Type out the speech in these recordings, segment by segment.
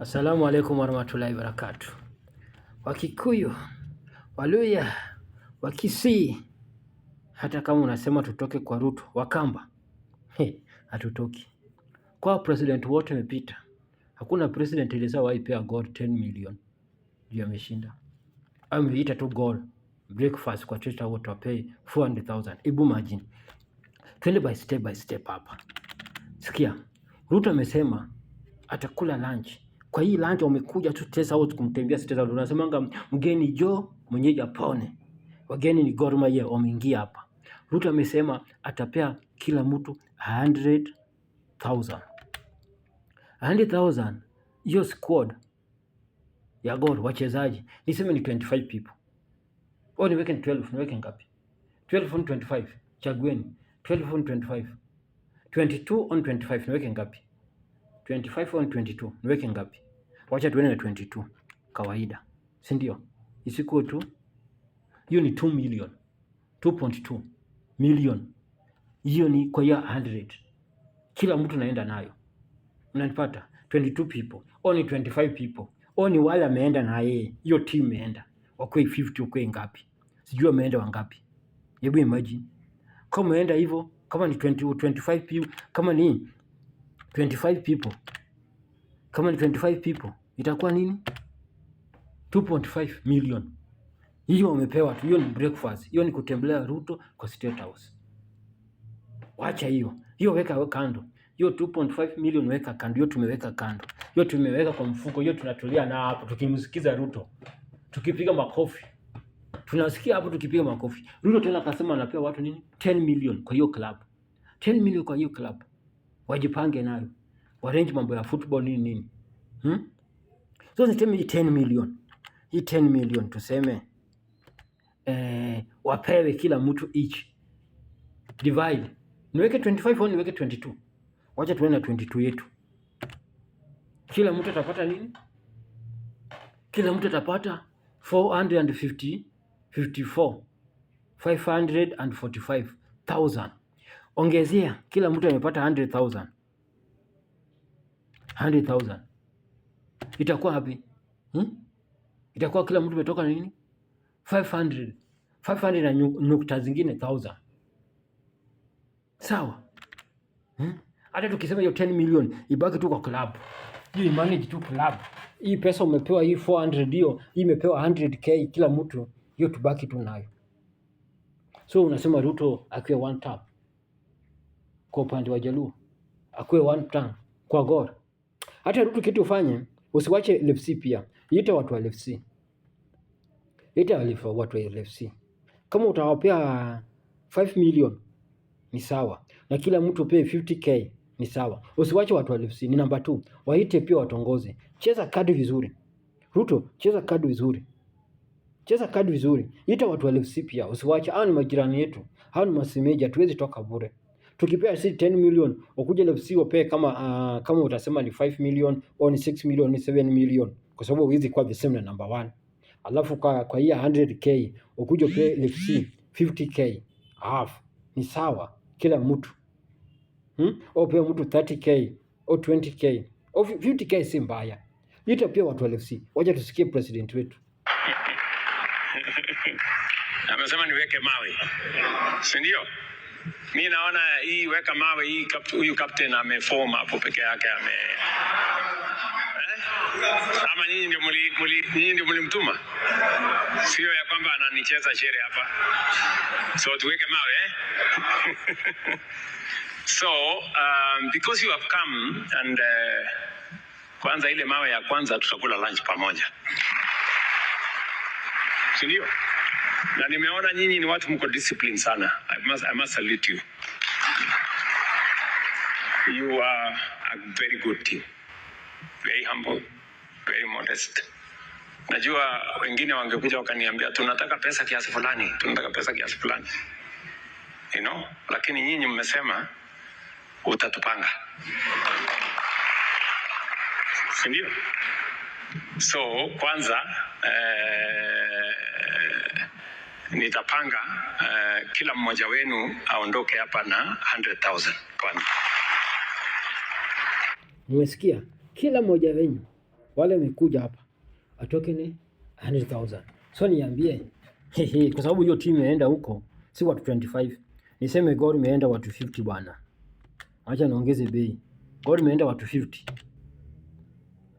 Assalamu alaikum warahmatullahi wabarakatuh. Wakikuyu, Waluya, Wakisii, hata kama unasema tutoke kwa Ruto, Wakamba, hatutoki. Kwa president wote wamepita, hakuna president ilizawahi pea God 10 million juu ameshinda. Ameita tu goal breakfast kwa Twitter, wote wapee 400,000. Ibu imagine. Twende by step hapa. Sikia, Ruto amesema atakula lunch. Kwa hii lunch wamekuja tu State House kumtembea State House. Unasemanga mgeni jo mwenyeji apone. Wageni ni Gor Mahia wameingia hapa. Ruto amesema atapea kila mtu 100,000. 100,000 hiyo squad ya Gor wachezaji. Niseme ni 25 people. Au niweke 12, niweke ngapi? 12 on 25. Chagueni. 12 on 25. 22 on 25 niweke ngapi? 25 on 22 niweke ngapi? Wacha tuende na 22 kawaida, si ndio? Isikuwe tu hiyo ni 2 million, 2.2 million. Hiyo ni kwa ya 100, kila mtu naenda nayo, unanipata? 22 people au ni 25 people au ni wale ameenda na yeye, hiyo team imeenda wakwe 50, wakwe ngapi? Sijui ameenda wangapi. Hebu imagine kama umeenda hivyo, kama ni 25 people, kama ni 25 people, kama ni 25 people itakuwa nini? 2.5 million. Hiyo wamepewa tu, hiyo ni breakfast. Hiyo ni kutembelea Ruto kwa State House. Wacha hiyo weka kando. Hiyo 2.5 million weka kando, hiyo tumeweka kando. Hiyo tumeweka kwa mfuko, hiyo tunatulia na hapo tukimsikiza Ruto. Tukipiga makofi. Tunasikia hapo tukipiga makofi. Ruto tena akasema anapewa watu nini? 10 million kwa hiyo club. 10 million kwa hiyo club. Wajipange nayo. Arrange mambo ya football nini. So niseme 10 million. Hii 10 million tuseme wapewe kila mtu each. Divide. Niweke 25 au niweke 22? Wacha tuende na 22 yetu. Kila mtu atapata nini? Kila mtu atapata 545,000. Ongezea kila mtu amepata 100,000. 100,000. Itakuwa wapi? Itakuwa kila mtu umetoka nini? 500 na nukta zingine 1000. Sawa? Hata tukisema hiyo 10 million ibaki tu kwa club. Hiyo manage tu club. Hii pesa umepewa hii 400, hiyo imepewa 100k kila mtu, hiyo tubaki tu nayo. So unasema Ruto akiwe one tap kwa upande wa Jaluo, akiwe one tap kwa Gor. Hata Ruto kitu ufanye, usiwache LFC pia. Ita watu wa LFC. Ita watu wa LFC. Kama utawapea 5 million ni sawa, na kila mtu pay 50k ni sawa. Usiwache watu wa LFC. Ni namba 2. Waite pia watongoze. Cheza kadi vizuri. Ruto, cheza kadi vizuri. Cheza kadi vizuri. Ita watu wa LFC pia. Usiwache, hao ni majirani yetu. Hao ni masemeji, hatuwezi toka bure. Tukipea si 10 million, ukuja LFC wapee kama utasema ni 5 million au ni 6 million ni 7 million, kwa sababu hizi kwa the same na number 1. Alafu kwa hiya 100k ukuja pay LFC 50k half ni sawa kila mtu. Au pia mtu 30k au 20k au 50k si mbaya. Ita pia watu wa LFC. Wacha tusikie president wetu. Amesema niweke mawe. Si ndio? Mimi naona hii weka mawe hii huyu captain ameform hapo peke yake ama nyinyi ndio mlimtuma? Sio ya kwamba ananicheza shere hapa. So tuweke mawe So because you have come and kwanza ile mawe ya kwanza tutakula lunch pamoja. Si ndio? Na nimeona nyinyi ni watu mko discipline sana. I must salute you. You are a very good team. Very humble, very modest. Najua wengine wangekuja wakaniambia tunataka pesa kiasi fulani, tunataka pesa kiasi fulani. You know? Lakini nyinyi mmesema utatupanga. Si ndio? So kwanza nitapanga kila mmoja wenu aondoke hapa na 100,000 kwanza. Umesikia? Kila mmoja wenu wale wamekuja hapa atoke ni 100,000. So niambie kwa sababu hiyo timu imeenda huko si watu 25. Niseme Gor imeenda watu 50 bwana. Acha niongeze bei. Gor imeenda watu 50.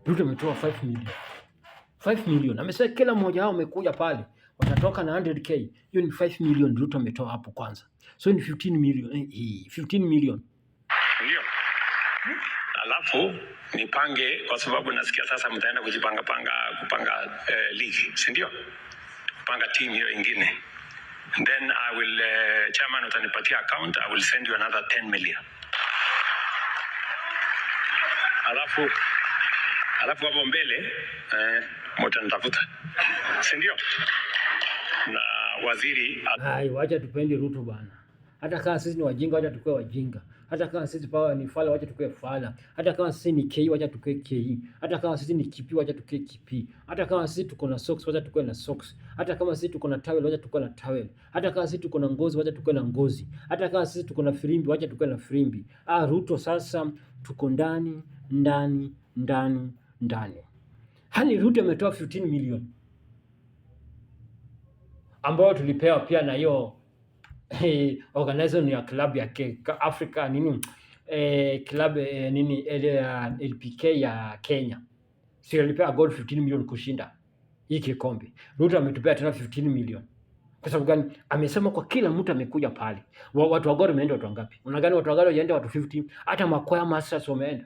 Ruto ametoa 5 million. 5 million. Amesema kila mmoja wao amekuja pale watatoka na 100k. Hiyo ni 5 million Ruto ametoa hapo kwanza. So ni 15 million. 15 million. Ndio. Alafu nipange kwa sababu nasikia sasa mtaenda kupanga ligi, si ndio? Kupanga team hiyo ingine. Then I will chairman utanipatia account, I will send you another 10 million. Alafu hapo mbele mtanitafuta. Si ndio? Na waziri wacha tupende Ruto bana. Hata kama sisi ni wajinga wacha tukue wajinga. Hata kama sisi power ni fala wacha tukue fala. Hata kama sisi ni KE wacha tukue KE. Hata kama sisi ni kipi wacha tukue kipi. Hata kama sisi tuko na socks wacha tukue na socks. Hata kama sisi tuko na towel wacha tukue na towel. Hata kama sisi tuko na ngozi wacha tukue na ngozi. Hata kama sisi tuko na firimbi wacha tukue na firimbi. Ruto sasa tuko ndani. Hani Ruto ametoa 15 million. Ambao tulipewa pia na hiyo organization ya club ya Africa nini club nini ile ya LPK ya Kenya. Sio alipewa gold 15 million kushinda hii kikombe. Ruto ametupea tena 15 million. Kwa sababu gani? Amesema kwa kila mtu amekuja pale. Watu wa Gor wameenda watu wangapi? Unadhani watu wa Gor waende watu 50? Hata Makwaya Masters wameenda.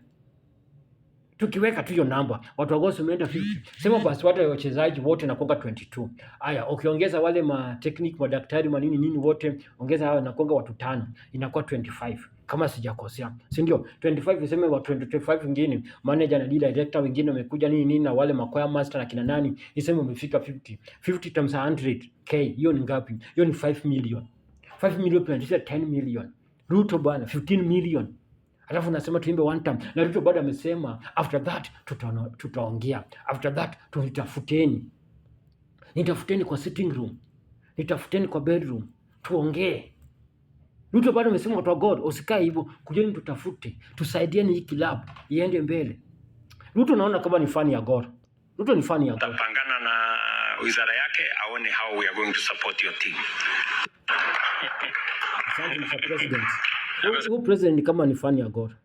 Tukiweka tu hiyo namba, watu wa Gor wameenda 50. Sema basi watu wachezaji wote na konga 22. Haya, ukiongeza wale ma technique, madaktari, nini wote, ongeza hao na konga watu 5, inakuwa 25. Kama sijakosea. Si ndio? 25 iseme watu 25 wengine, manager na director wengine wamekuja nini na wale Makwaya Master na kina nani, iseme umefika 50. 50 times 100k, hiyo ni ngapi? Hiyo ni 5 million. 5 million plus 10 million. Ruto bwana 15 million. Alafu nasema tuimbe one time. Na Ruto bado amesema after that tutaongea. After that nitafuteni kwa sitting room. Nitafuteni kwa bedroom. Tuongee. Ruto bado amesema watu wa God usikae hivyo, kujeni tutafute. Tusaidieni hii club iende mbele. Ruto naona kama ni fani ya God. Ruto ni fani ya God. Tapangana na wizara yake aone how we are going to support your team. Asante Mr. President. Huyu president kama ni fani ya God.